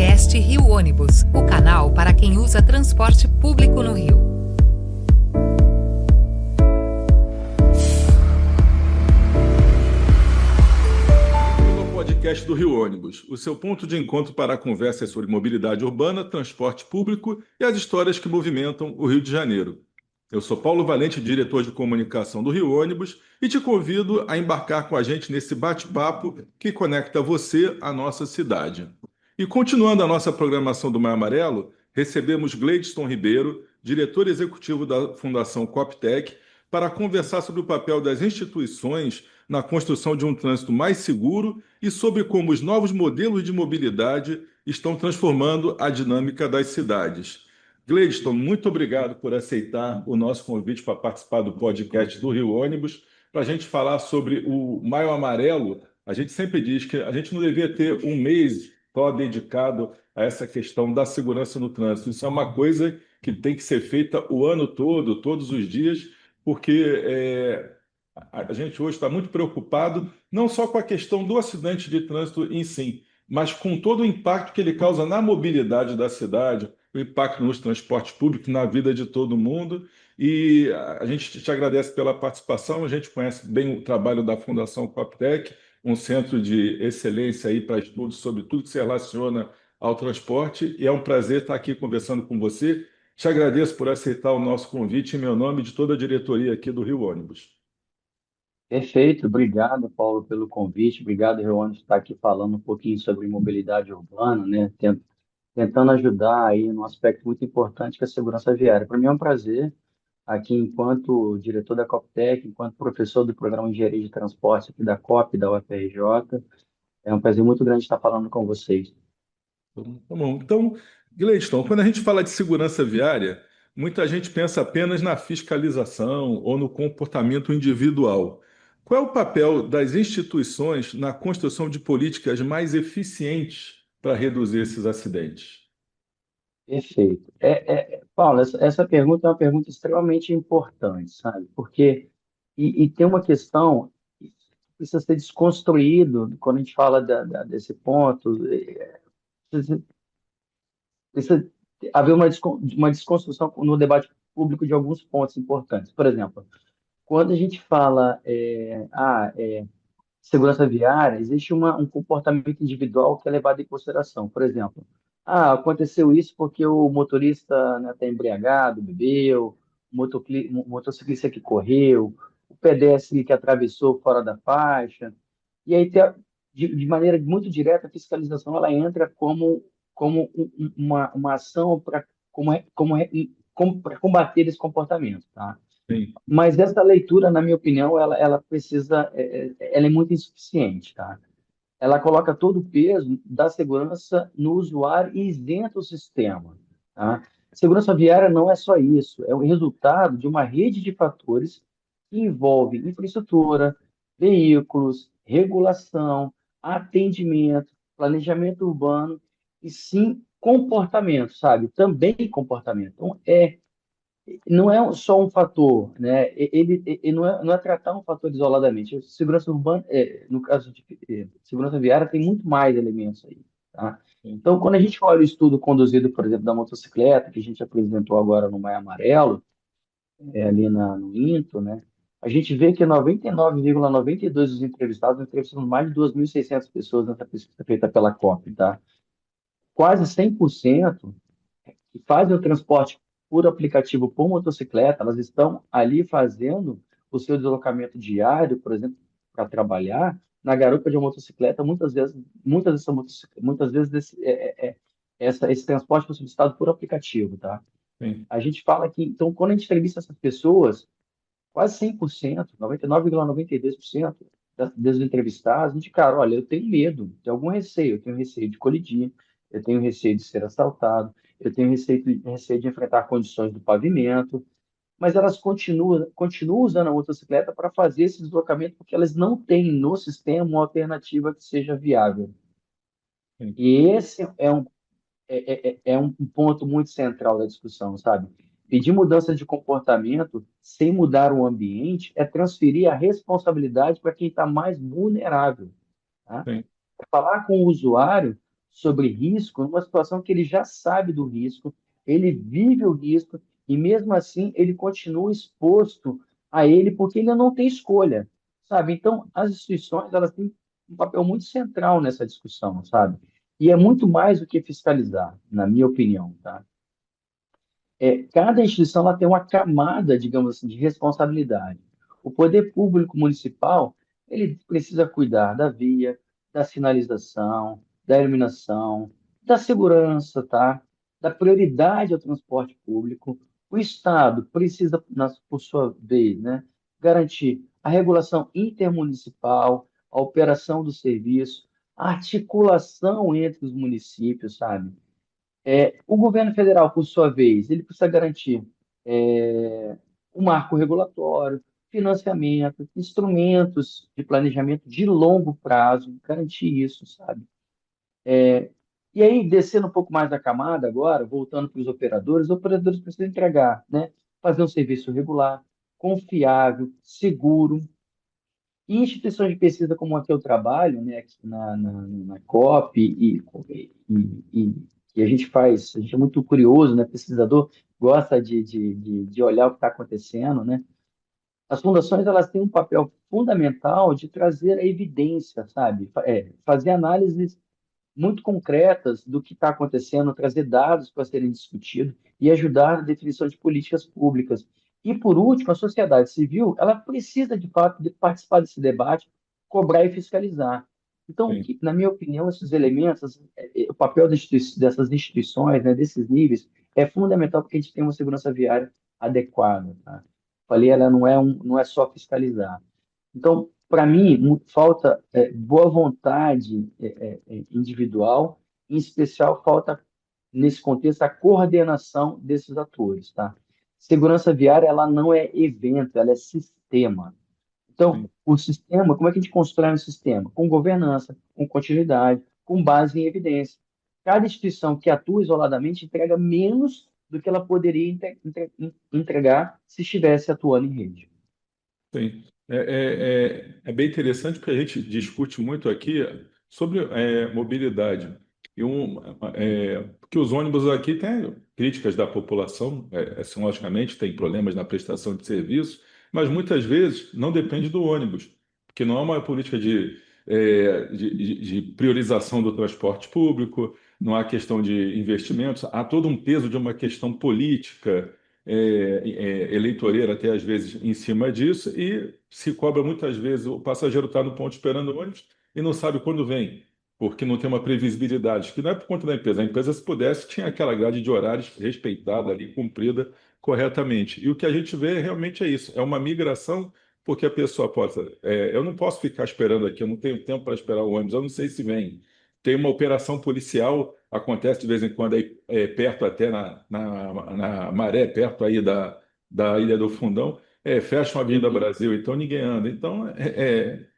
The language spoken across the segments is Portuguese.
Podcast Rio Ônibus, o canal para quem usa transporte público no Rio. No podcast do Rio Ônibus, o seu ponto de encontro para conversas sobre mobilidade urbana, transporte público e as histórias que movimentam o Rio de Janeiro. Eu sou Paulo Valente, diretor de comunicação do Rio Ônibus, e te convido a embarcar com a gente nesse bate-papo que conecta você à nossa cidade. E continuando a nossa programação do Maio Amarelo, recebemos Gleidson Ribeiro, diretor executivo da Fundação Coptec, para conversar sobre o papel das instituições na construção de um trânsito mais seguro e sobre como os novos modelos de mobilidade estão transformando a dinâmica das cidades. Gleidson, muito obrigado por aceitar o nosso convite para participar do podcast do Rio Ônibus, para a gente falar sobre o Maio Amarelo. A gente sempre diz que a gente não devia ter um mês só dedicado a essa questão da segurança no trânsito. Isso é uma coisa que tem que ser feita o ano todo, todos os dias, porque a gente hoje está muito preocupado não só com a questão do acidente de trânsito em si, mas com todo o impacto que ele causa na mobilidade da cidade, o impacto nos transportes públicos, na vida de todo mundo. E a gente te agradece pela participação. A gente conhece bem o trabalho da Fundação Coptec, um centro de excelência aí para estudos sobre tudo que se relaciona ao transporte. E é um prazer estar aqui conversando com você. Te agradeço por aceitar o nosso convite em meu nome e de toda a diretoria aqui do Rio Ônibus. Perfeito, obrigado, Paulo, pelo convite. Obrigado, Reone, por estar aqui falando um pouquinho sobre mobilidade urbana, né? Tentando ajudar aí num aspecto muito importante que é a segurança viária. Para mim é um prazer, aqui enquanto diretor da Coptec, enquanto professor do programa de Engenharia de Transporte aqui da COP, da UFRJ, é um prazer muito grande estar falando com vocês. Tá bom. Então, Gleison, quando a gente fala de segurança viária, muita gente pensa apenas na fiscalização ou no comportamento individual. Qual é o papel das instituições na construção de políticas mais eficientes para reduzir esses acidentes? Perfeito. Paulo, essa pergunta é uma pergunta extremamente importante, sabe? Porque, e tem uma questão que precisa ser desconstruído quando a gente fala desse ponto, precisa, precisa haver uma desconstrução no debate público de alguns pontos importantes. Por exemplo, quando a gente fala segurança viária, existe um comportamento individual que é levado em consideração. Por exemplo, aconteceu isso porque o motorista, né, está embriagado, bebeu, o motociclista que correu, o pedestre que atravessou fora da faixa. E aí, de maneira muito direta, a fiscalização ela entra como uma ação para combater esse comportamento, tá? Sim, Mas essa leitura, na minha opinião, ela precisa, ela é muito insuficiente, tá? Ela coloca todo o peso da segurança no usuário e isenta o sistema, tá? Segurança viária não é só isso, é o resultado de uma rede de fatores que envolve infraestrutura, veículos, regulação, atendimento, planejamento urbano e sim comportamento, sabe? Também comportamento. Então, não é só um fator, né? Ele não é tratar um fator isoladamente. Segurança urbana, no caso de segurança viária, tem muito mais elementos aí, tá? sim. Então, quando a gente olha o estudo conduzido, por exemplo, da motocicleta, que a gente apresentou agora no Maio Amarelo, ali no Intro, né? A gente vê que 99,92% dos entrevistados entrevistaram mais de 2.600 pessoas nessa pesquisa feita pela COP, tá? Quase 100% que fazem o transporte por aplicativo por motocicleta, elas estão ali fazendo o seu deslocamento diário, por exemplo, para trabalhar na garupa de uma motocicleta, muitas vezes esse transporte foi solicitado por aplicativo, tá? Sim. A gente fala que, então, quando a gente entrevista essas pessoas, quase 100%, 99,92% dos entrevistados indicaram, olha, eu tenho medo, tenho algum receio, eu tenho receio de colidir, eu tenho receio de ser assaltado, eu tenho receio de enfrentar condições do pavimento, mas elas continuam usando a motocicleta para fazer esse deslocamento porque elas não têm no sistema uma alternativa que seja viável. Sim. E esse é um ponto muito central da discussão, sabe? Pedir mudança de comportamento sem mudar o ambiente é transferir a responsabilidade para quem está mais vulnerável, tá? Sim. É falar com o usuário sobre risco numa situação que ele já sabe do risco, ele vive o risco e mesmo assim ele continua exposto a ele porque ele não tem escolha, sabe? Então, as instituições, elas têm um papel muito central nessa discussão, sabe? E é muito mais do que fiscalizar, na minha opinião, tá? Cada instituição ela tem uma camada, digamos assim, de responsabilidade. O poder público municipal, ele precisa cuidar da via, da sinalização, da iluminação, da segurança, tá? Da prioridade ao transporte público. O Estado precisa, por sua vez, né, garantir a regulação intermunicipal, a operação do serviço, a articulação entre os municípios, sabe? O governo federal, por sua vez, ele precisa garantir é, um marco regulatório, financiamento, instrumentos de planejamento de longo prazo, garantir isso, sabe? E aí, descendo um pouco mais da camada agora, voltando para os operadores precisam entregar, né? Fazer um serviço regular, confiável, seguro, e instituições de pesquisa como a que eu trabalho, né, aqui na COP, e a gente faz, a gente é muito curioso, né, pesquisador, gosta de olhar o que está acontecendo, né? As fundações, elas têm um papel fundamental de trazer a evidência, sabe? Fazer análises muito concretas do que está acontecendo, trazer dados para serem discutidos e ajudar na definição de políticas públicas. E, por último, a sociedade civil, ela precisa, de fato, de participar desse debate, cobrar e fiscalizar. Então, Sim. na minha opinião, esses elementos, o papel dessas instituições, né, desses níveis, é fundamental para que a gente tenha uma segurança viária adequada. Tá? Falei, ela não é só fiscalizar. Então, para mim, falta boa vontade individual, em especial falta, nesse contexto, a coordenação desses atores, tá? Segurança viária, ela não é evento, ela é sistema. Então, Sim. o sistema, como é que a gente constrói um sistema? Com governança, com continuidade, com base em evidência. Cada instituição que atua isoladamente entrega menos do que ela poderia entregar se estivesse atuando em rede. Sim. É bem interessante porque a gente discute muito aqui sobre mobilidade. Porque os ônibus aqui têm críticas da população, assim, logicamente, tem problemas na prestação de serviço, mas muitas vezes não depende do ônibus, porque não há uma política de priorização do transporte público, não há questão de investimentos, há todo um peso de uma questão política eleitoreira até às vezes em cima disso e se cobra muitas vezes o passageiro está no ponto esperando o ônibus e não sabe quando vem, porque não tem uma previsibilidade, que não é por conta da empresa. A empresa, se pudesse, tinha aquela grade de horários respeitada ali, cumprida corretamente. E o que a gente vê realmente é isso, é uma migração, porque a pessoa pode, eu não posso ficar esperando aqui, eu não tenho tempo para esperar o ônibus, eu não sei se vem. Tem uma operação policial, acontece de vez em quando aí perto até na Maré, perto aí da Ilha do Fundão, fecha uma Avenida Uhum. Brasil, então ninguém anda. Então,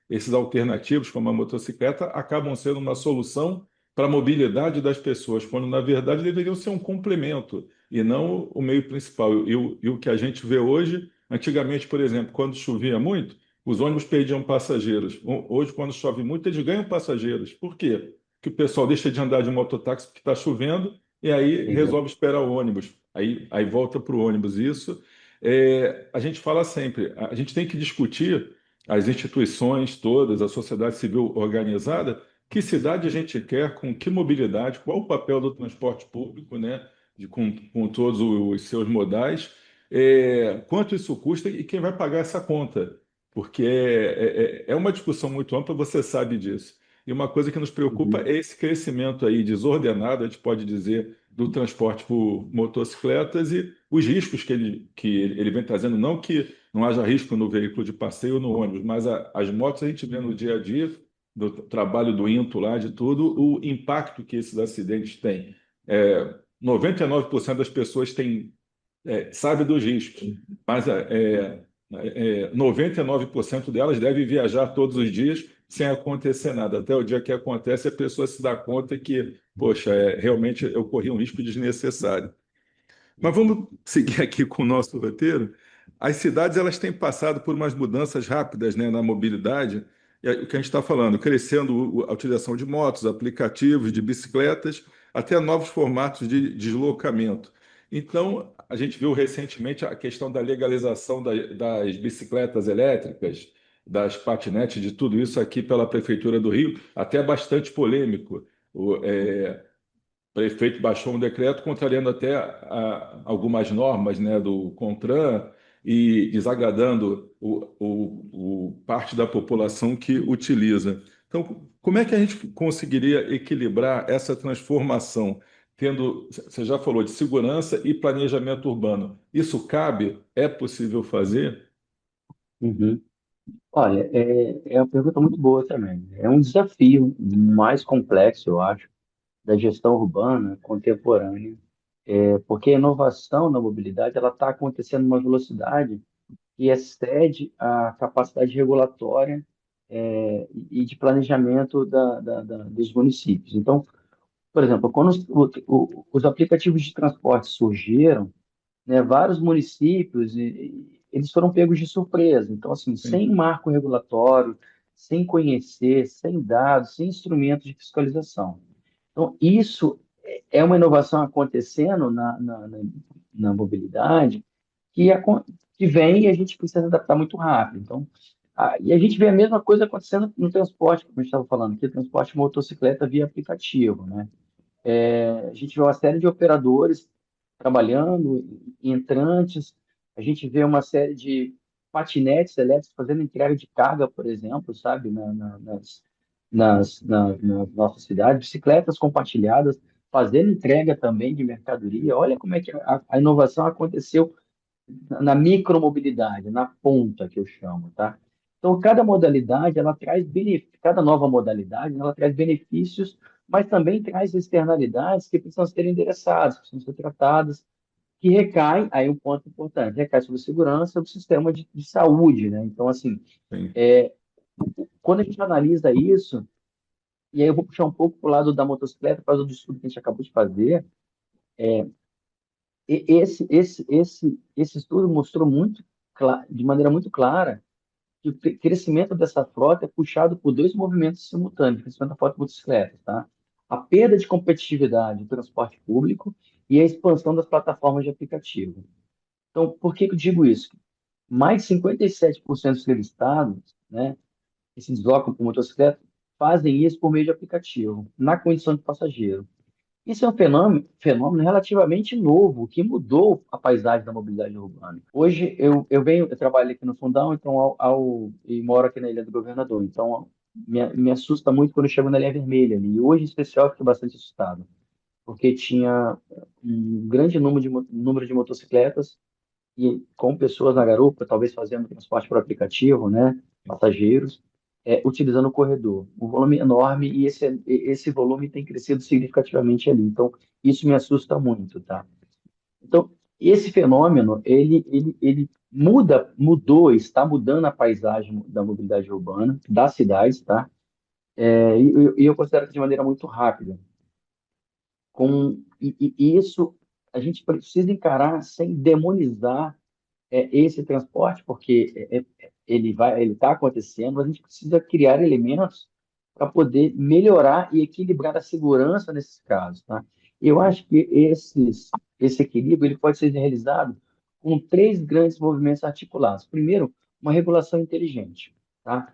esses alternativos, como a motocicleta, acabam sendo uma solução para a mobilidade das pessoas, quando na verdade deveriam ser um complemento e não o meio principal. E o que a gente vê hoje, antigamente, por exemplo, quando chovia muito, os ônibus perdiam passageiros. Hoje, quando chove muito, eles ganham passageiros. Por quê? Que o pessoal deixa de andar de mototáxi porque está chovendo e aí resolve esperar o ônibus. Aí volta para o ônibus. Isso a gente fala sempre, a gente tem que discutir as instituições todas, a sociedade civil organizada, que cidade a gente quer, com que mobilidade, qual o papel do transporte público, né, com todos os seus modais, quanto isso custa e quem vai pagar essa conta. Porque é uma discussão muito ampla, você sabe disso. E uma coisa que nos preocupa Uhum. é esse crescimento aí desordenado, a gente pode dizer, do transporte por motocicletas e os riscos que ele vem trazendo. Não que não haja risco no veículo de passeio ou no ônibus, mas as motos a gente vê no dia a dia, do trabalho do INTO lá, de tudo, o impacto que esses acidentes têm. 99% das pessoas sabe dos riscos, mas 99% delas devem viajar todos os dias sem acontecer nada. Até o dia que acontece, a pessoa se dá conta que, poxa, realmente eu corri um risco desnecessário. Mas vamos seguir aqui com o nosso roteiro. As cidades elas têm passado por umas mudanças rápidas, né, na mobilidade. o que a gente está falando, crescendo a utilização de motos, aplicativos, de bicicletas, até novos formatos de deslocamento. Então, a gente viu recentemente a questão da legalização das bicicletas elétricas, das patinetes, de tudo isso aqui pela Prefeitura do Rio, até bastante polêmico. O prefeito baixou um decreto contrariando até algumas normas, né, do CONTRAN e desagradando parte da população que utiliza. Então, como é que a gente conseguiria equilibrar essa transformação, tendo, você já falou de segurança e planejamento urbano? Isso cabe? É possível fazer? Uhum. Olha, é uma pergunta muito boa também. É um desafio mais complexo, eu acho, da gestão urbana contemporânea, porque a inovação na mobilidade ela está acontecendo numa velocidade que excede a capacidade regulatória e de planejamento dos municípios. Então, por exemplo, quando os aplicativos de transporte surgiram, né, vários municípios eles foram pegos de surpresa. Então, assim, sem Sim, marco regulatório, sem conhecer, sem dados, sem instrumentos de fiscalização. Então, isso é uma inovação acontecendo na mobilidade que vem e a gente precisa adaptar muito rápido. Então, e a gente vê a mesma coisa acontecendo no transporte, como a gente estava falando aqui, transporte de motocicleta via aplicativo, né? A gente vê uma série de operadores trabalhando, entrantes, a gente vê uma série de patinetes elétricos fazendo entrega de carga, por exemplo, sabe, nas nossas cidades, bicicletas compartilhadas fazendo entrega também de mercadoria. Olha como é que a inovação aconteceu na micromobilidade, na ponta que eu chamo, tá? Então, cada modalidade, ela traz benefícios, cada nova modalidade, ela traz benefícios, mas também traz externalidades que precisam ser endereçadas, precisam ser tratadas, que recaem, aí um ponto importante, recai sobre segurança do sistema de saúde, né? Então, assim, sim. quando a gente analisa isso, e aí eu vou puxar um pouco para o lado da motocicleta, por causa do estudo que a gente acabou de fazer, esse estudo mostrou de maneira muito clara que o crescimento dessa frota é puxado por dois movimentos simultâneos, o crescimento da frota de motocicletas, tá? A perda de competitividade do transporte público e a expansão das plataformas de aplicativo. Então, por que que eu digo isso? Mais de 57% dos entrevistados, né, que se deslocam por motocicleta, fazem isso por meio de aplicativo, na condição de passageiro. Isso é um fenômeno relativamente novo, que mudou a paisagem da mobilidade urbana. Hoje, eu trabalho aqui no Fundão, então, e moro aqui na Ilha do Governador. Então, me assusta muito quando eu chego na linha vermelha ali. E hoje, em especial, eu fiquei bastante assustado, porque tinha um grande número de motocicletas e com pessoas na garupa, talvez fazendo transporte por aplicativo, né, passageiros, utilizando o corredor. Um volume enorme e esse volume tem crescido significativamente ali. Então, isso me assusta muito, tá? Então, esse fenômeno, ele está mudando a paisagem da mobilidade urbana, das cidades, tá? E eu considero que de maneira muito rápida. E isso a gente precisa encarar sem demonizar esse transporte, porque ele está acontecendo, mas a gente precisa criar elementos para poder melhorar e equilibrar a segurança nesses casos, tá? Eu acho que esse equilíbrio ele pode ser realizado com três grandes movimentos articulados. Primeiro, uma regulação inteligente, tá?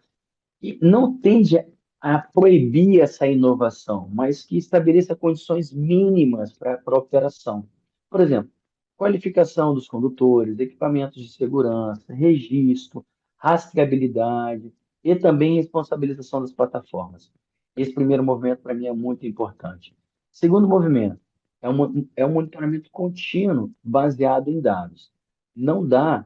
E não tende a proibir essa inovação, mas que estabeleça condições mínimas para a operação. Por exemplo, qualificação dos condutores, equipamentos de segurança, registro, rastreabilidade e também responsabilização das plataformas. Esse primeiro movimento, para mim, é muito importante. Segundo movimento, é um monitoramento contínuo baseado em dados. Não dá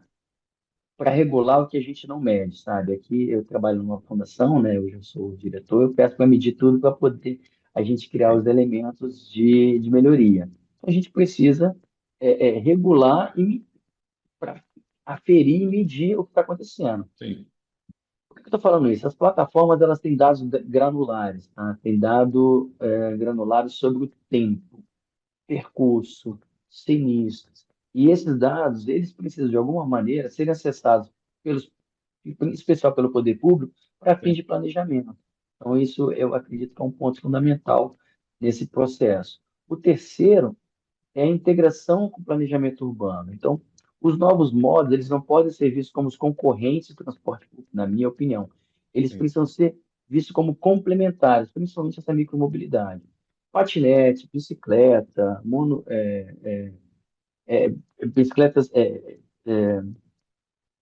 para regular o que a gente não mede, sabe? Aqui eu trabalho numa fundação, né? Eu já sou o diretor, eu peço para medir tudo para poder a gente criar os elementos de melhoria. Então, a gente precisa regular para aferir e medir o que está acontecendo. Sim. Por que eu estou falando isso? As plataformas elas têm dados granulares, tá? Tem dado granulares sobre o tempo, percurso, sinistros. E esses dados, eles precisam, de alguma maneira, serem acessados, pelos, em especial pelo poder público, para fins sim, de planejamento. Então, isso eu acredito que é um ponto fundamental nesse processo. O terceiro é a integração com o planejamento urbano. Então, os novos modos, eles não podem ser vistos como os concorrentes do transporte público, na minha opinião. Eles sim. precisam ser vistos como complementares, principalmente essa micromobilidade. Patinete, bicicleta, bicicletas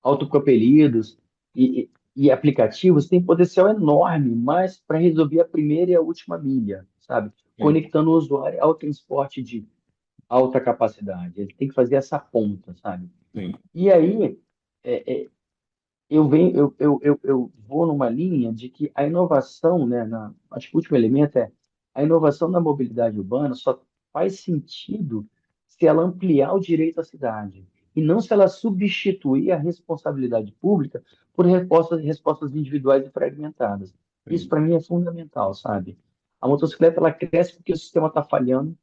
autopropelidos e aplicativos têm potencial enorme, mas para resolver a primeira e a última milha, sabe? Sim. Conectando o usuário ao transporte de alta capacidade. Ele tem que fazer essa ponta, sabe? Sim. E aí, é, é, eu vou numa linha de que a inovação, né, acho que o último elemento é a inovação na mobilidade urbana só faz sentido se ela ampliar o direito à cidade e não se ela substituir a responsabilidade pública por respostas individuais e fragmentadas. Isso Sim. para mim é fundamental, sabe? A motocicleta ela cresce porque o sistema está falhando.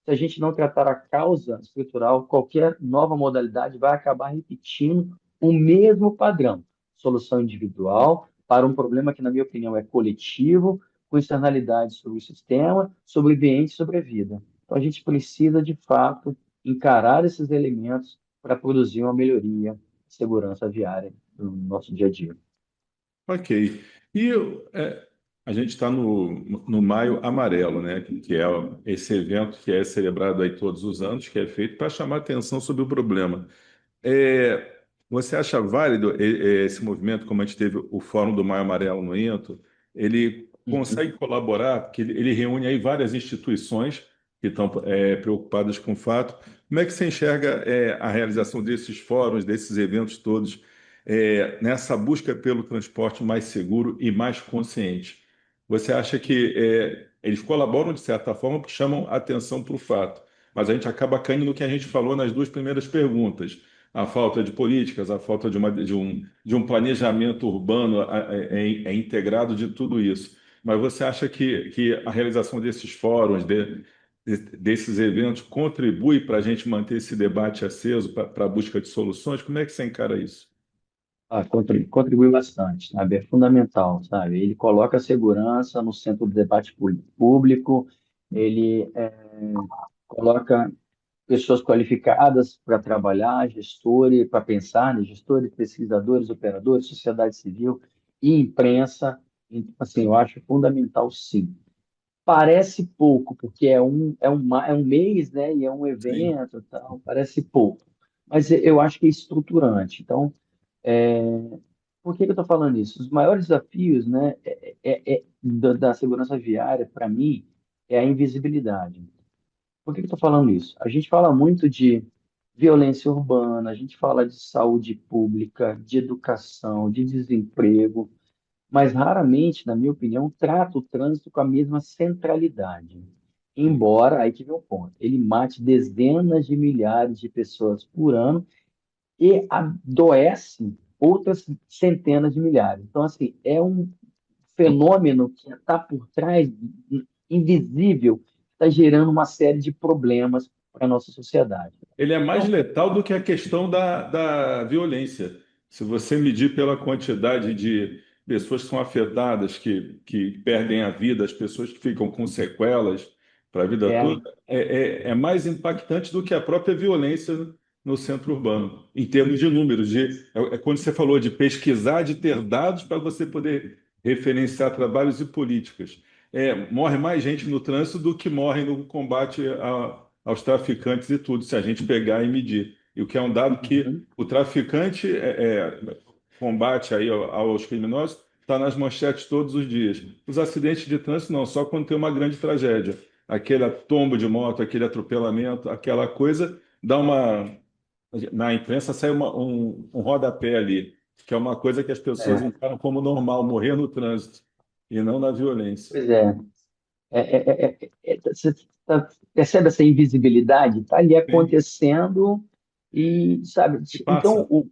Se a gente não tratar a causa estrutural, qualquer nova modalidade vai acabar repetindo o mesmo padrão. Solução individual para um problema que, na minha opinião, é coletivo, com externalidades sobre o sistema, sobre o ambiente e sobre a vida. Então, a gente precisa, de fato, encarar esses elementos para produzir uma melhoria de segurança viária no nosso dia a dia. Ok. E a gente está no Maio Amarelo, né? Que é esse evento que é celebrado aí todos os anos, que é feito para chamar atenção sobre o problema. Você acha válido esse movimento, como a gente teve o Fórum do Maio Amarelo no INTO, ele Uhum. consegue colaborar, porque ele reúne aí várias instituições que estão preocupadas com o fato. Como é que você enxerga a realização desses fóruns, desses eventos todos, nessa busca pelo transporte mais seguro e mais consciente? Você acha que eles colaboram de certa forma porque chamam atenção para o fato, mas a gente acaba caindo no que a gente falou nas duas primeiras perguntas: a falta de políticas, a falta de um planejamento urbano integrado de tudo isso. Mas você acha que a realização desses fóruns, desses eventos, contribui para a gente manter esse debate aceso para a busca de soluções? Como é que você encara isso? Contribui bastante, sabe? É fundamental, sabe? Ele coloca a segurança no centro do debate público, ele coloca pessoas qualificadas para trabalhar, gestores para pensar, né? Gestores, pesquisadores, operadores, sociedade civil e imprensa. Então, assim, eu acho fundamental, sim. Parece pouco, porque é um mês, né? E é um Sim, evento, e tal, parece pouco. Mas eu acho que é estruturante. Então, por que que eu estou falando isso? Os maiores desafios, né, da segurança viária, para mim, é a invisibilidade. Por que que eu estou falando isso? A gente fala muito de violência urbana, a gente fala de saúde pública, de educação, de desemprego, mas raramente, na minha opinião, trata o trânsito com a mesma centralidade. sim. Embora, aí que vem o ponto, ele mate dezenas de milhares de pessoas por ano e adoece outras centenas de milhares. Então, assim, é um fenômeno que está por trás, invisível, está gerando uma série de problemas para a nossa sociedade. Ele é mais Então, letal do que a questão da violência. Se você medir pela quantidade de pessoas que são afetadas, que perdem a vida, as pessoas que ficam com sequelas para a vida é, toda, é mais impactante do que a própria violência no centro urbano, em termos de números. É quando você falou de pesquisar, de ter dados para você poder referenciar trabalhos e políticas. Morre mais gente no trânsito do que morre no combate aos traficantes e tudo, se a gente pegar e medir. E o que é um dado que uhum, o traficante combate aí aos criminosos está nas manchetes todos os dias. Os acidentes de trânsito não, só quando tem uma grande tragédia. Aquele tombo de moto, aquele atropelamento, aquela coisa, dá uma. Na imprensa sai um rodapé ali, que é uma coisa que as pessoas é, encaram como normal, morrer no trânsito, e não na violência. pois é. Você percebe essa invisibilidade? Está ali Sim, acontecendo e, sabe, e então,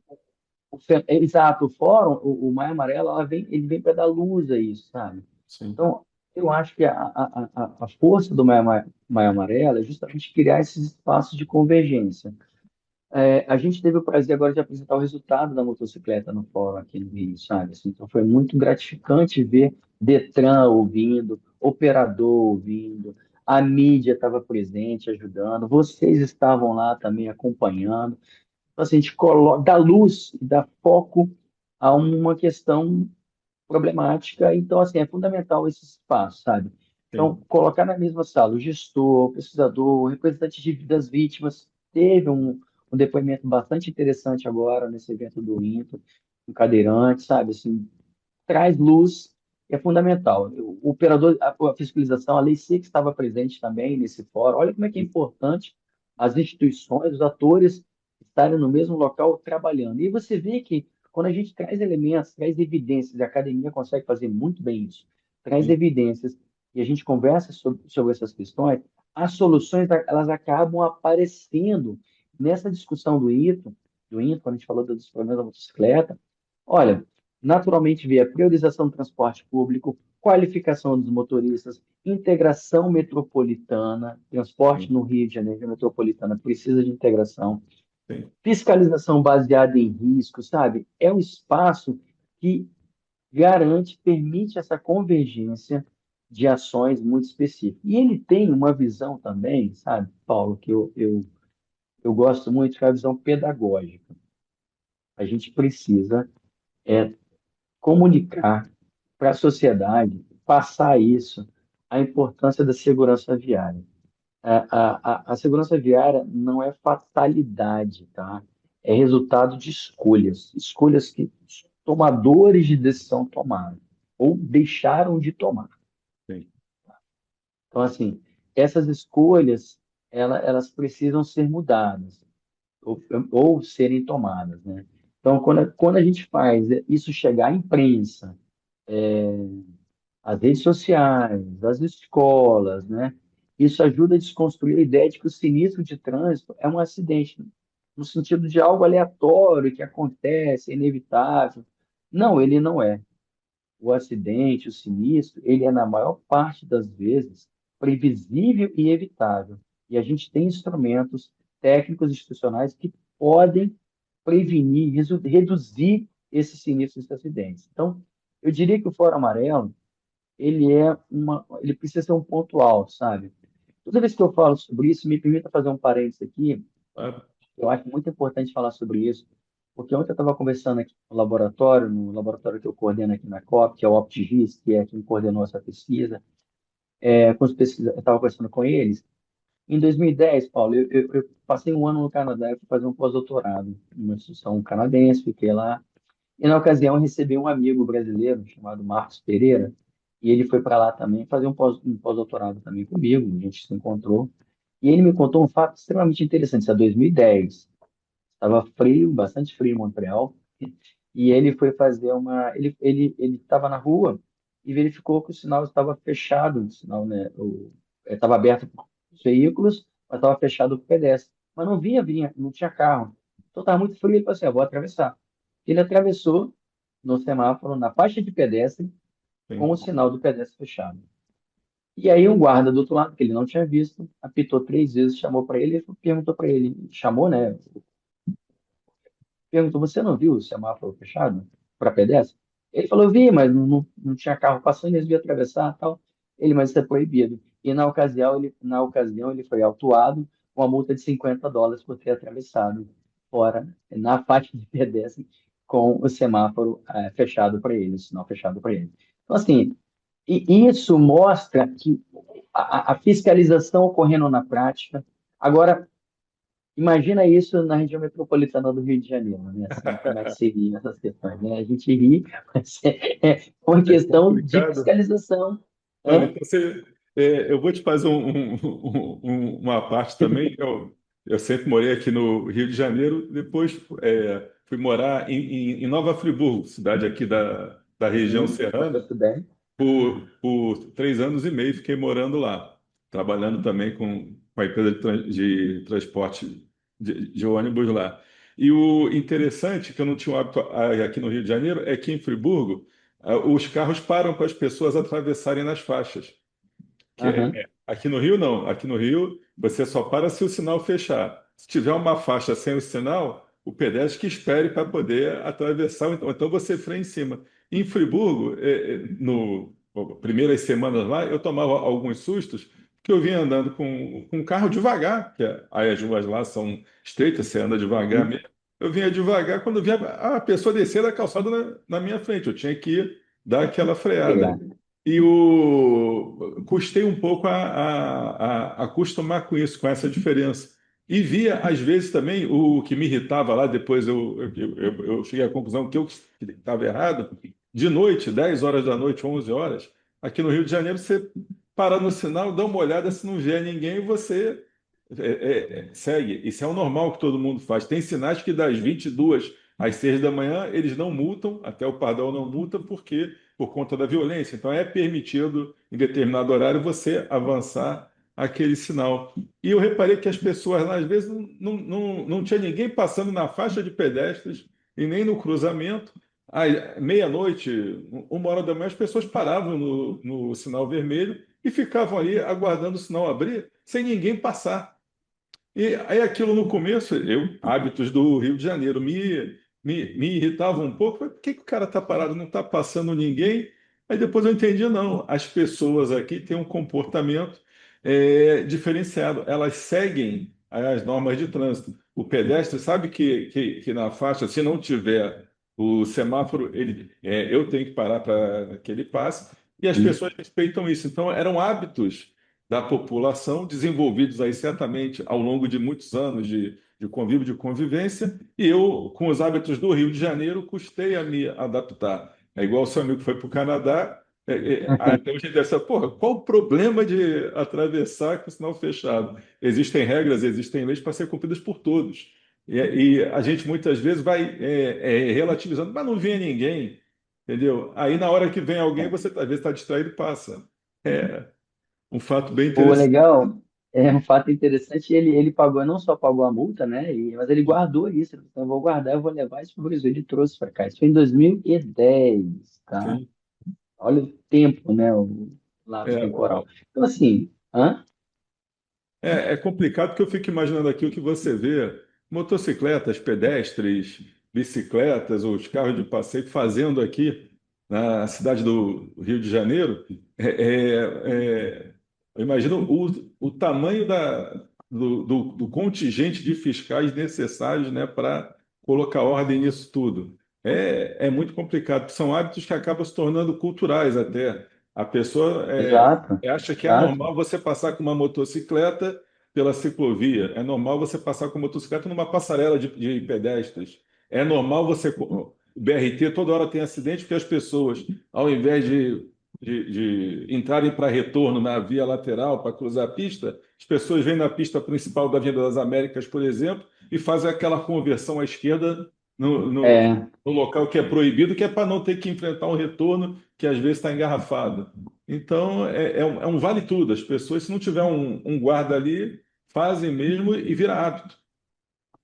passa. exato, o fórum, o Maio Amarelo, ele vem para dar luz a isso, sabe? Sim, Então, eu acho que a força do Maio Amarelo é justamente criar esses espaços de convergência. A gente teve o prazer agora de apresentar o resultado da motocicleta no fórum aqui no Rio, sabe? Assim, então foi muito gratificante ver Detran ouvindo, operador ouvindo, a mídia estava presente, ajudando, vocês estavam lá também acompanhando. Então, assim, a gente dá luz e dá foco a uma questão problemática. Então, assim, é fundamental esse espaço, sabe? Então, Sim. colocar na mesma sala o gestor, o pesquisador, o representante das vítimas. Teve um depoimento bastante interessante agora nesse evento do INTO, um cadeirante, sabe? Assim, traz luz, é fundamental. O operador, a fiscalização, a Lei SEC estava presente também nesse fórum. Olha como é que é importante as instituições, os atores estarem no mesmo local trabalhando. E você vê que quando a gente traz elementos, traz evidências, e a academia consegue fazer muito bem isso, traz Sim. evidências e a gente conversa sobre essas questões, as soluções elas acabam aparecendo nessa discussão do INTO, quando a gente falou dos problemas da motocicleta. Olha, naturalmente via priorização do transporte público, qualificação dos motoristas, integração metropolitana, transporte Sim. no Rio de Janeiro, metropolitana precisa de integração, Sim. fiscalização baseada em risco, sabe? É um espaço que garante, permite essa convergência de ações muito específicas. E ele tem uma visão também, sabe, Paulo, que eu gosto muito, que é a visão pedagógica. A gente precisa comunicar para a sociedade, passar isso, a importância da segurança viária. A segurança viária não é fatalidade, tá? É resultado de escolhas, escolhas que os tomadores de decisão tomaram ou deixaram de tomar. Sim. Então, assim, essas escolhas, elas precisam ser mudadas ou serem tomadas, né? Então, quando a gente faz isso chegar à imprensa, as redes sociais, as escolas, né? Isso ajuda a desconstruir a ideia de que o sinistro de trânsito é um acidente, no sentido de algo aleatório que acontece, é inevitável. Não, ele não é. O acidente, o sinistro, ele é, na maior parte das vezes, previsível e evitável. E a gente tem instrumentos técnicos institucionais que podem prevenir, reduzir esses sinistros e acidentes. Então, eu diria que o Fórum Amarelo ele precisa ser um ponto alto, sabe? Toda vez que eu falo sobre isso, me permita fazer um parênteses aqui. Ah, Eu acho muito importante falar sobre isso, porque ontem eu estava conversando aqui no laboratório que eu coordeno aqui na COP, que é o OptiGIS, que é quem coordenou essa pesquisa, com os eu estava conversando com eles. Em 2010, Paulo, eu passei um ano no Canadá e fui fazer um pós-doutorado numa instituição canadense, fiquei lá. E na ocasião eu recebi um amigo brasileiro chamado Marcos Pereira, e ele foi para lá também fazer um pós-doutorado também comigo, a gente se encontrou. E ele me contou um fato extremamente interessante, isso é 2010. Estava frio, bastante frio em Montreal, e ele foi fazer uma. Ele estava na rua e verificou que o sinal estava fechado, o sinal, né? Estava aberto para os veículos, mas estava fechado para o pedestre. Mas não vinha, não tinha carro. Então estava muito frio, ele falou assim: "Eu vou atravessar." Ele atravessou no semáforo, na faixa de pedestre, com sim. o sinal do pedestre fechado. E aí um guarda do outro lado, que ele não tinha visto, apitou 3 vezes, chamou para ele e perguntou para ele, chamou, né? Perguntou: "Você não viu o semáforo fechado para pedestre?" Ele falou: "Vi, mas não tinha carro passando, eles iam atravessar, tal." Ele: "Mas isso é proibido." E na ocasião ele foi autuado com uma multa de US$ 50 por ter atravessado fora, na faixa de pedestre, com o semáforo fechado para ele, o sinal fechado para ele. Então, assim, e isso mostra que a fiscalização ocorrendo na prática. Agora, imagina isso na região metropolitana do Rio de Janeiro, né? Assim, como é que seria essas questões, né? A gente ri, mas é uma É questão de complicado. fiscalização. Não, Hã? então eu vou te fazer uma parte também. Eu sempre morei aqui no Rio de Janeiro, depois fui morar em Nova Friburgo, cidade aqui da região serrana. Conheço bem. Por 3 anos e meio fiquei morando lá, trabalhando também com a empresa de transporte de ônibus lá. E o interessante, que eu não tinha o hábito aqui no Rio de Janeiro, é que em Friburgo, os carros param para as pessoas atravessarem nas faixas. Aham. Aqui no Rio, não. Aqui no Rio, você só para se o sinal fechar. se tiver uma faixa sem o sinal, o pedestre que espere para poder atravessar, ou então você freia em cima. Em Friburgo, no primeiras semanas lá, eu tomava alguns sustos, porque eu vinha andando com um carro devagar, aí as ruas lá são estreitas, você anda devagar Uhum. mesmo. Eu vinha devagar, quando eu via a pessoa descer da calçada na minha frente, eu tinha que dar aquela freada. Pegar. Custei um pouco a acostumar com isso, com essa diferença. E via, às vezes, também o que me irritava lá, depois eu cheguei à conclusão que eu estava errado. De noite, 10 horas da noite, 11 horas, aqui no Rio de Janeiro, você para no sinal, dá uma olhada, se não vier ninguém, você segue. Isso é o normal que todo mundo faz. Tem sinais que das 22 às 6 da manhã, eles não multam, até o pardal não multa, porque por conta da violência. Então, é permitido, em determinado horário, você avançar aquele sinal. E eu reparei que as pessoas lá, às vezes, não tinha ninguém passando na faixa de pedestres e nem no cruzamento. À meia-noite, 1 hora da manhã, as pessoas paravam no sinal vermelho e ficavam ali aguardando o sinal abrir, sem ninguém passar. E aí aquilo no começo, hábitos do Rio de Janeiro, me irritava um pouco. Falei, por que que o cara está parado, não está passando ninguém? Aí depois eu entendi, não, as pessoas aqui têm um comportamento diferenciado, elas seguem as normas de trânsito. O pedestre sabe que na faixa, se não tiver o semáforo, eu tenho que parar para que ele passe, e as Uhum. pessoas respeitam isso. Então, eram hábitos da população, desenvolvidos aí certamente ao longo de muitos anos de convívio, de convivência, e eu, com os hábitos do Rio de Janeiro, custei a me adaptar. É igual o seu amigo que foi para o Canadá, até hoje ele deve saber, porra, qual o problema de atravessar com o sinal fechado? Existem regras, existem leis para ser cumpridas por todos. E a gente muitas vezes vai relativizando, mas não vem ninguém, entendeu? Aí na hora que vem alguém, você às vezes está distraído e passa. É um fato bem Pô, interessante. legal. É um fato interessante. Ele pagou, não só pagou a multa, né? Mas ele guardou isso. Então, eu vou guardar, eu vou levar isso para o Brasil. Ele trouxe para cá. Isso foi em 2010, tá? Sim. Olha o tempo, né? O lapso É, temporal. Então, assim, hã? é complicado porque eu fico imaginando aqui o que você vê: motocicletas, pedestres, bicicletas, ou os carros de passeio fazendo aqui na cidade do Rio de Janeiro. Eu imagino o tamanho do contingente de fiscais necessários, né, para colocar ordem nisso tudo. É muito complicado, são hábitos que acabam se tornando culturais até. A pessoa Exato, acha que é exato. normal você passar com uma motocicleta pela ciclovia, é normal você passar com motocicleta numa passarela de pedestres, é normal você. O BRT toda hora tem acidente porque as pessoas, ao invés de entrarem para retorno na via lateral para cruzar a pista, as pessoas vêm na pista principal da Avenida das Américas, por exemplo, e fazem aquela conversão à esquerda no, no, É, no local que é proibido, que é para não ter que enfrentar um retorno que às vezes está engarrafado. Então, é um vale tudo. As pessoas, se não tiver um guarda ali, fazem mesmo e vira hábito.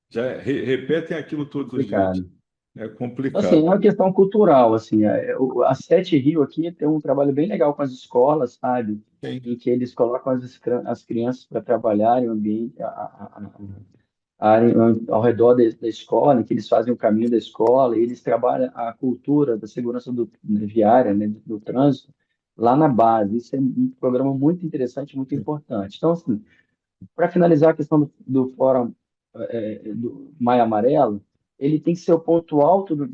Já repetem aquilo todos os dias. complicado. É Então, assim, é complicado. uma questão cultural, assim, a Sete Rio aqui tem um trabalho bem legal com as escolas, sabe? Em Sim, que eles colocam as crianças para trabalhar em um ambiente, a área ao redor da escola, em que eles fazem o caminho da escola, e eles trabalham a cultura da segurança viária, né, do trânsito, lá na base. Isso é um programa muito interessante, muito sim. importante. Então, assim, para finalizar a questão do Fórum do Maio Amarelo, ele tem que ser o ponto alto do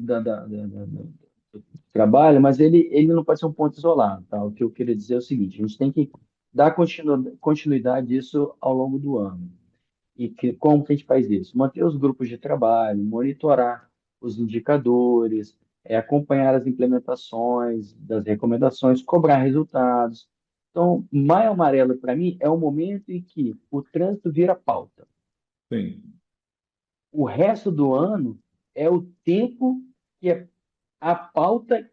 trabalho, mas ele não pode ser um ponto isolado, tá? O que eu queria dizer é o seguinte: a gente tem que dar continuidade disso ao longo do ano. Como que a gente faz isso? Manter os grupos de trabalho, monitorar os indicadores, acompanhar as implementações das recomendações, cobrar resultados. Então, Maio Amarelo, para mim, é o momento em que o trânsito vira pauta. Sim. O resto do ano é o tempo que a pauta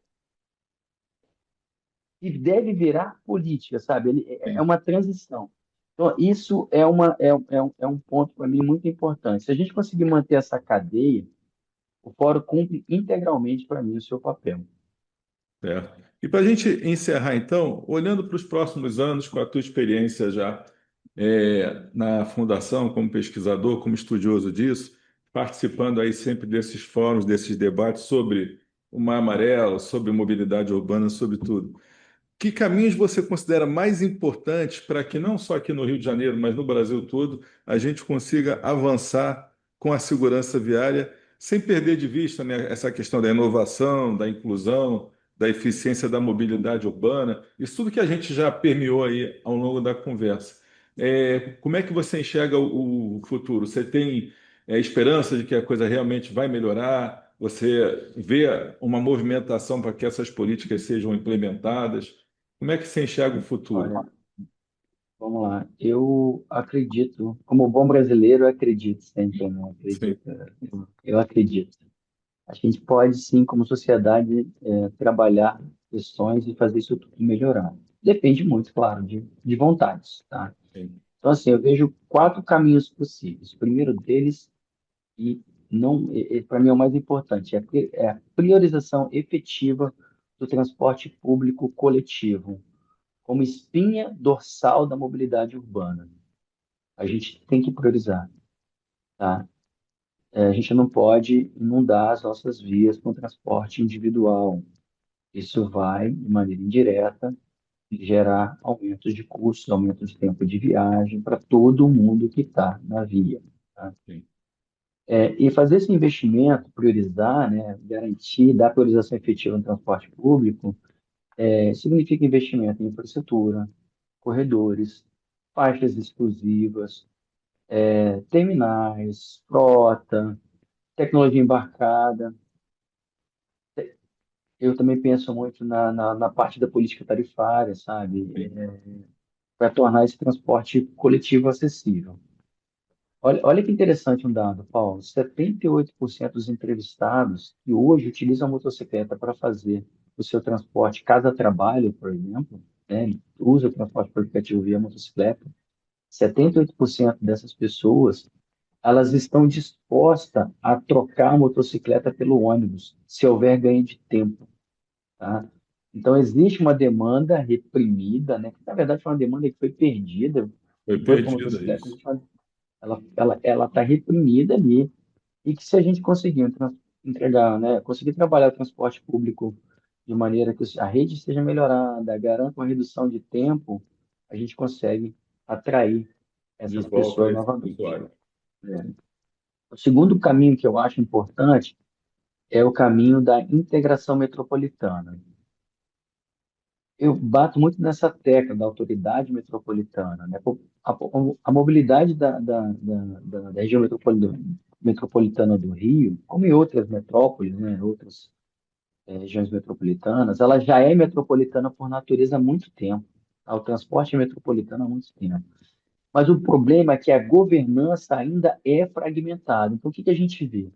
que deve virar política, sabe? É Sim. uma transição. Então, isso é um ponto para mim muito importante. Se a gente conseguir manter essa cadeia, o fórum cumpre integralmente para mim o seu papel. Certo. E para a gente encerrar, então, olhando para os próximos anos, com a tua experiência já, na fundação, como pesquisador, como estudioso disso, participando aí sempre desses fóruns, desses debates sobre o Mar Amarelo, sobre mobilidade urbana, sobre tudo. Que caminhos você considera mais importantes para que não só aqui no Rio de Janeiro, mas no Brasil todo, a gente consiga avançar com a segurança viária, sem perder de vista, né, essa questão da inovação, da inclusão, da eficiência da mobilidade urbana, isso tudo que a gente já permeou aí ao longo da conversa. Como é que você enxerga o futuro? Você tem, esperança de que a coisa realmente vai melhorar? Você vê uma movimentação para que essas políticas sejam implementadas? Como é que você enxerga o futuro? Olha, vamos lá. Eu acredito, como bom brasileiro, eu acredito sempre, né? Sim, Eu acredito. Acho que a gente pode, sim, como sociedade, trabalhar questões e fazer isso tudo melhorar. Depende muito, claro, de vontades, tá? sim. Então, assim, eu vejo quatro caminhos possíveis. O primeiro deles, e não, para mim é o mais importante, é a priorização efetiva do transporte público coletivo, como espinha dorsal da mobilidade urbana. A gente tem que priorizar, tá? A gente não pode inundar as nossas vias com transporte individual. Isso vai, de maneira indireta, gerar aumentos de custos, aumento de tempo de viagem para todo mundo que está na via. Tá? Sim. E fazer esse investimento, priorizar, né, garantir, dar priorização efetiva no transporte público, significa investimento em infraestrutura, corredores, faixas exclusivas, terminais, frota, tecnologia embarcada. Eu também penso muito na parte da política tarifária, sabe? Sim. Para tornar esse transporte coletivo acessível. Olha que interessante um dado, Paulo. 78% dos entrevistados que hoje utilizam a motocicleta para fazer o seu transporte casa-trabalho, por exemplo, né, usa o transporte por aplicativo via motocicleta, 78% dessas pessoas, elas estão dispostas a trocar a motocicleta pelo ônibus, se houver ganho de tempo, tá? Então, existe uma demanda reprimida, né, que na verdade foi uma demanda que foi perdida, Foi que foi para a perdida motocicleta, isso. ela está reprimida ali, e que se a gente conseguir entregar, né, conseguir trabalhar o transporte público de maneira que a rede seja melhorada, garanta uma redução de tempo, a gente consegue atrair De essas volta pessoas esse novamente. usuário. Né? O segundo caminho que eu acho importante é o caminho da integração metropolitana. Eu bato muito nessa tecla da autoridade metropolitana, né? A mobilidade da região metropolitana do Rio, como em outras metrópoles, né? Outras regiões metropolitanas, ela já é metropolitana por natureza há muito tempo. Tá? O transporte é metropolitano há muito tempo. Mas o problema é que a governança ainda é fragmentada. Então, o que que a gente vê?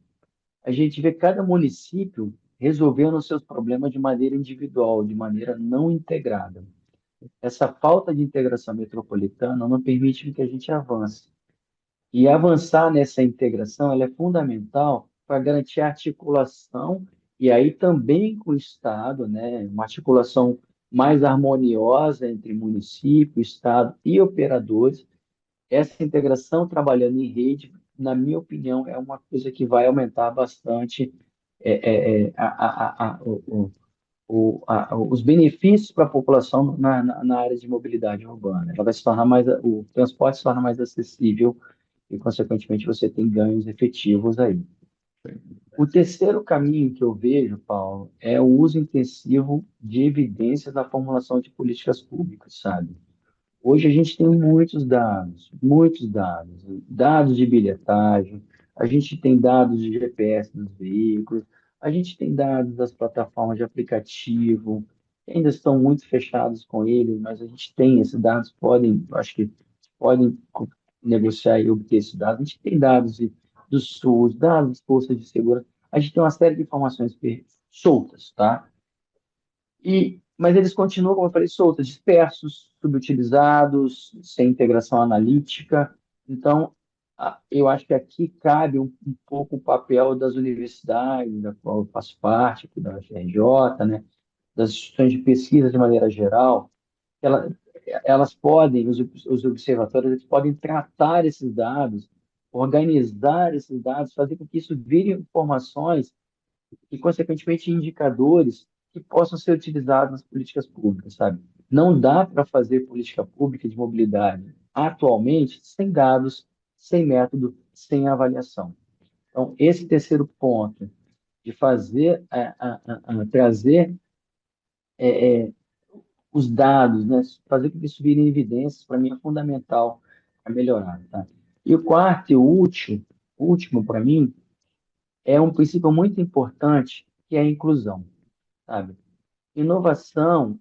A gente vê cada município resolvendo os seus problemas de maneira individual, de maneira não integrada. Essa falta de integração metropolitana não permite que a gente avance. E avançar nessa integração, ela é fundamental para garantir a articulação, e aí também com o Estado, né, uma articulação mais harmoniosa entre município, Estado e operadores. Essa integração trabalhando em rede, na minha opinião, é uma coisa que vai aumentar bastante os benefícios para a população na área de mobilidade urbana. Ela vai se tornar mais, o transporte se torna mais acessível e, consequentemente, você tem ganhos efetivos aí. Sim. O terceiro caminho que eu vejo, Paulo, é o uso intensivo de evidências na formulação de políticas públicas, sabe? Hoje a gente tem muitos dados, dados de bilhetagem, a gente tem dados de GPS dos veículos, a gente tem dados das plataformas de aplicativo, que ainda estão muito fechados com eles, mas a gente tem esses dados, acho que podem negociar e obter esses dados. A gente tem dados do SUS, dados das forças de segurança, a gente tem uma série de informações soltas, tá? Mas eles continuam, como eu falei, soltos, dispersos, subutilizados, sem integração analítica. Então, eu acho que aqui cabe um pouco o papel das universidades, da qual eu faço parte, aqui da UFRJ, né, das instituições de pesquisa de maneira geral. elas podem, os observatórios, eles podem tratar esses dados, organizar esses dados, fazer com que isso vire informações e, consequentemente, indicadores que possam ser utilizados nas políticas públicas, sabe? Não dá para fazer política pública de mobilidade atualmente sem dados, sem método, sem avaliação. Então, esse terceiro ponto de fazer, trazer os dados, né? Fazer com que isso vire evidências, para mim é fundamental para melhorar, tá? E o quarto e último para mim, é um princípio muito importante, que é a inclusão, sabe? Inovação,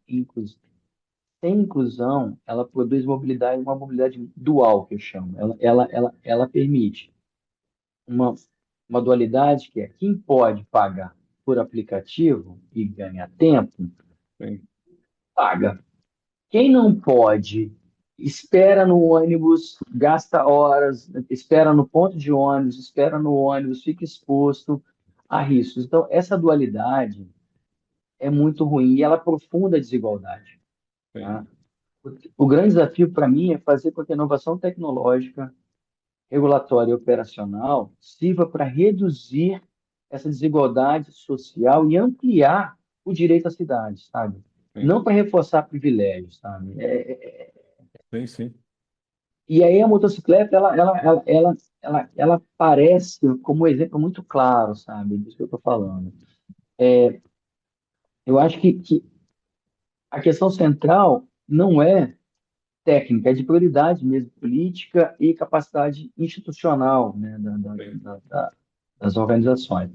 sem inclusão, ela produz mobilidade, uma mobilidade dual, que eu chamo. Ela permite uma, uma dualidade que é quem pode pagar por aplicativo e ganhar tempo, Sim. paga. Quem não pode, espera no ônibus, gasta horas, espera no ponto de ônibus, espera no ônibus, fica exposto a riscos. Então, essa dualidade é muito ruim e ela aprofunda a desigualdade, Sim. tá? O grande desafio para mim é fazer com que a inovação tecnológica, regulatória e operacional sirva para reduzir essa desigualdade social e ampliar o direito à cidade, sabe? Sim. Não para reforçar privilégios, sabe? Sim, sim. E aí a motocicleta, ela aparece como um exemplo muito claro, sabe? Disso que eu estou falando. Eu acho que a questão central não é técnica, é de prioridade mesmo, política e capacidade institucional, né, Sim. das organizações.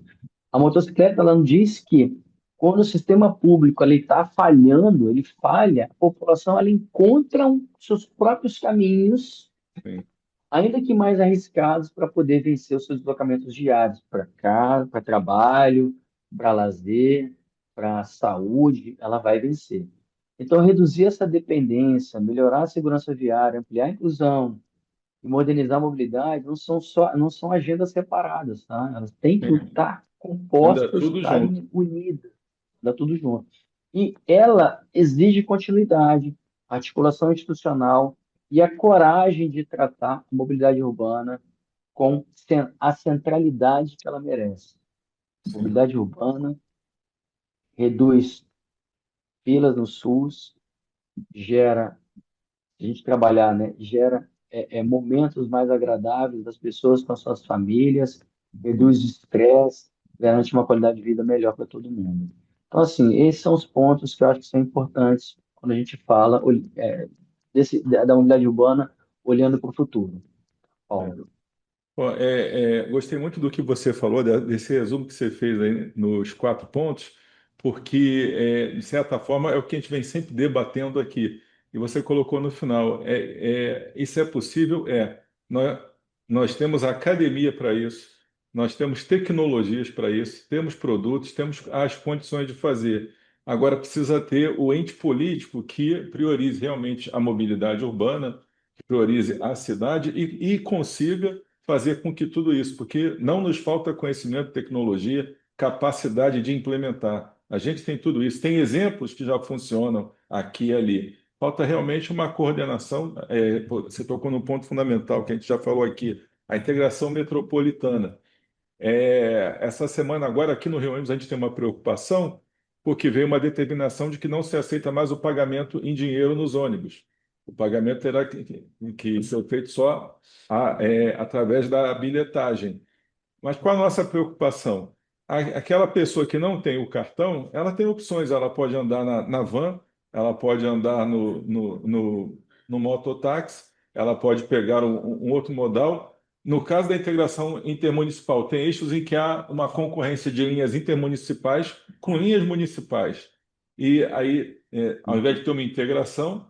A motocicleta, ela não diz que quando o sistema público está falhando, ele falha, a população ela encontra seus próprios caminhos, Sim. ainda que mais arriscados, para poder vencer os seus deslocamentos diários para casa, para trabalho, para lazer, para saúde, ela vai vencer. Então, reduzir essa dependência, melhorar a segurança viária, ampliar a inclusão e modernizar a mobilidade não são agendas separadas, tá? Elas têm que Sim. estar Anda compostas, tudo junto. estarem unidas, dá tudo junto. E ela exige continuidade, articulação institucional e a coragem de tratar a mobilidade urbana com a centralidade que ela merece. Sim. Mobilidade urbana reduz filas no SUS, gera a gente trabalhar, né, gera momentos mais agradáveis das pessoas com as suas famílias, reduz o estresse, garante uma qualidade de vida melhor para todo mundo. Então, assim, esses são os pontos que eu acho que são importantes quando a gente fala da mobilidade urbana olhando para o futuro, É. Paulo. Bom, gostei muito do que você falou, desse resumo que você fez aí nos 4 pontos, porque, de certa forma, é o que a gente vem sempre debatendo aqui. E você colocou no final, isso é possível? Nós, nós temos academia para isso, nós temos tecnologias para isso, temos produtos, temos as condições de fazer. Agora, precisa ter o ente político que priorize realmente a mobilidade urbana, que priorize a cidade e consiga fazer com que tudo isso, porque não nos falta conhecimento, tecnologia, capacidade de implementar. A gente tem tudo isso, tem exemplos que já funcionam aqui e ali. Falta realmente uma coordenação. Você tocou num ponto fundamental que a gente já falou aqui, a integração metropolitana. Essa semana agora aqui no Rio Ônibus a gente tem uma preocupação porque veio uma determinação de que não se aceita mais o pagamento em dinheiro nos ônibus. O pagamento terá que ser feito só através da bilhetagem. Mas qual a nossa preocupação? Aquela pessoa que não tem o cartão, ela tem opções. Ela pode andar na van, ela pode andar no mototáxi, ela pode pegar um outro modal. No caso da integração intermunicipal, tem eixos em que há uma concorrência de linhas intermunicipais com linhas municipais. E aí, ao invés de ter uma integração,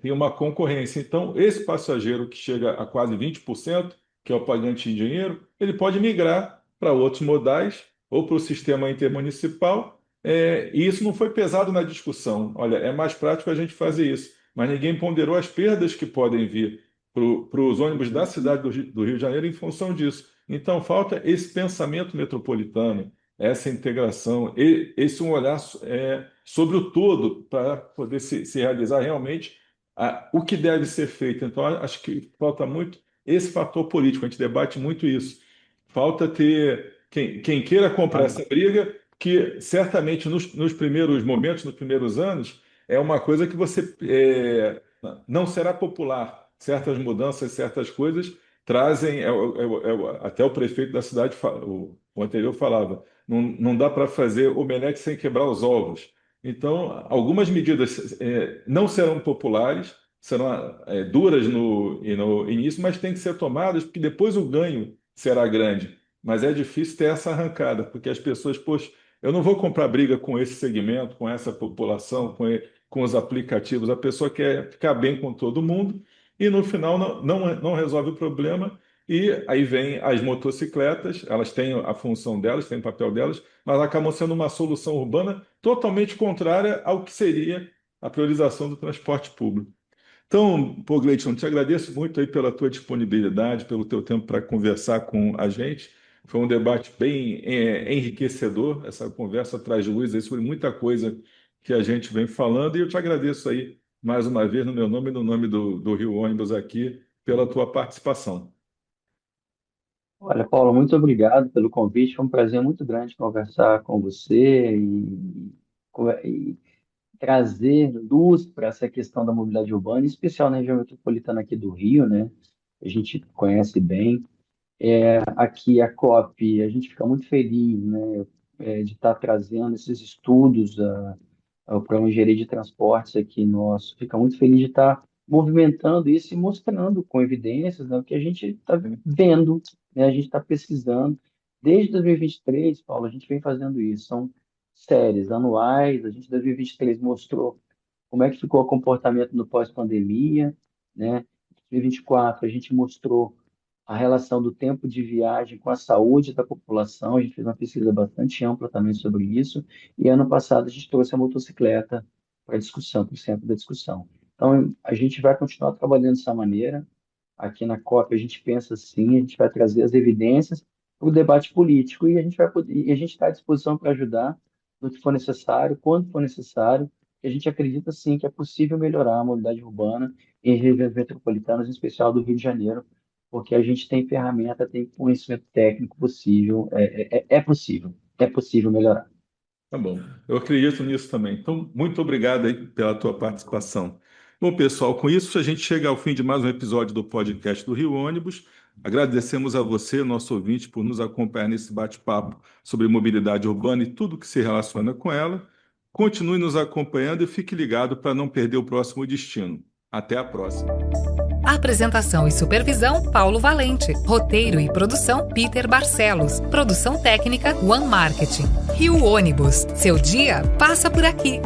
tem uma concorrência. Então, esse passageiro que chega a quase 20%, que é o pagante em dinheiro, ele pode migrar para outros modais ou para o sistema intermunicipal. E isso não foi pesado na discussão. Olha, é mais prático a gente fazer isso, mas ninguém ponderou as perdas que podem vir para os ônibus da cidade do Rio de Janeiro em função disso. Então, falta esse pensamento metropolitano, essa integração, esse um olhar sobre o todo para poder se realizar realmente o que deve ser feito. Então, acho que falta muito esse fator político, a gente debate muito isso. Falta ter quem queira comprar essa briga, que certamente nos primeiros momentos, nos primeiros anos, é uma coisa que você não será popular. Certas mudanças, certas coisas trazem. Até o prefeito da cidade, o anterior, falava: não dá para fazer omelete sem quebrar os ovos. Então, algumas medidas não serão populares, serão duras no início, mas têm que ser tomadas, porque depois o ganho será grande. Mas é difícil ter essa arrancada, porque as pessoas, poxa, eu não vou comprar briga com esse segmento, com essa população, com os aplicativos. A pessoa quer ficar bem com todo mundo e no final não resolve o problema. E aí vem as motocicletas, elas têm a função delas, têm o papel delas, mas acabam sendo uma solução urbana totalmente contrária ao que seria a priorização do transporte público. Então, pô, Gleison, te agradeço muito aí pela tua disponibilidade, pelo teu tempo para conversar com a gente. Foi um debate bem enriquecedor. Essa conversa traz luz aí sobre muita coisa que a gente vem falando. E eu te agradeço aí, mais uma vez, no meu nome e no nome do Rio Ônibus aqui, pela tua participação. Olha, Paulo, muito obrigado pelo convite. Foi um prazer muito grande conversar com você e trazer luz para essa questão da mobilidade urbana, em especial na região metropolitana aqui do Rio, né? A gente conhece bem. Aqui a COP, a gente fica muito feliz, né, de estar trazendo esses estudos para o engenharia de transportes aqui nosso. Fica muito feliz de estar movimentando isso e mostrando com evidências, né, o que a gente está vendo, né, a gente está pesquisando. Desde 2023, Paulo, a gente vem fazendo isso. São séries anuais. A gente, em 2023, mostrou como é que ficou o comportamento no pós-pandemia, né? Em 2024, a gente mostrou a relação do tempo de viagem com a saúde da população. A gente fez uma pesquisa bastante ampla também sobre isso. E ano passado a gente trouxe a motocicleta para discussão, para o centro da discussão. Então, a gente vai continuar trabalhando dessa maneira. Aqui na COP a gente pensa assim, a gente vai trazer as evidências para o debate político e a gente vai poder, e a gente está à disposição para ajudar no que for necessário, quando for necessário. E a gente acredita sim que é possível melhorar a mobilidade urbana em regiões metropolitanas, em especial do Rio de Janeiro, porque a gente tem ferramenta, tem conhecimento técnico possível, é possível melhorar. Tá bom, eu acredito nisso também. Então, muito obrigado aí pela tua participação. Bom, pessoal, com isso a gente chega ao fim de mais um episódio do podcast do Rio Ônibus. Agradecemos a você, nosso ouvinte, por nos acompanhar nesse bate-papo sobre mobilidade urbana e tudo que se relaciona com ela. Continue nos acompanhando e fique ligado para não perder o próximo destino. Até a próxima. Apresentação e supervisão, Paulo Valente. Roteiro e produção, Peter Barcelos. Produção técnica, One Marketing. Rio Ônibus. Seu dia passa por aqui.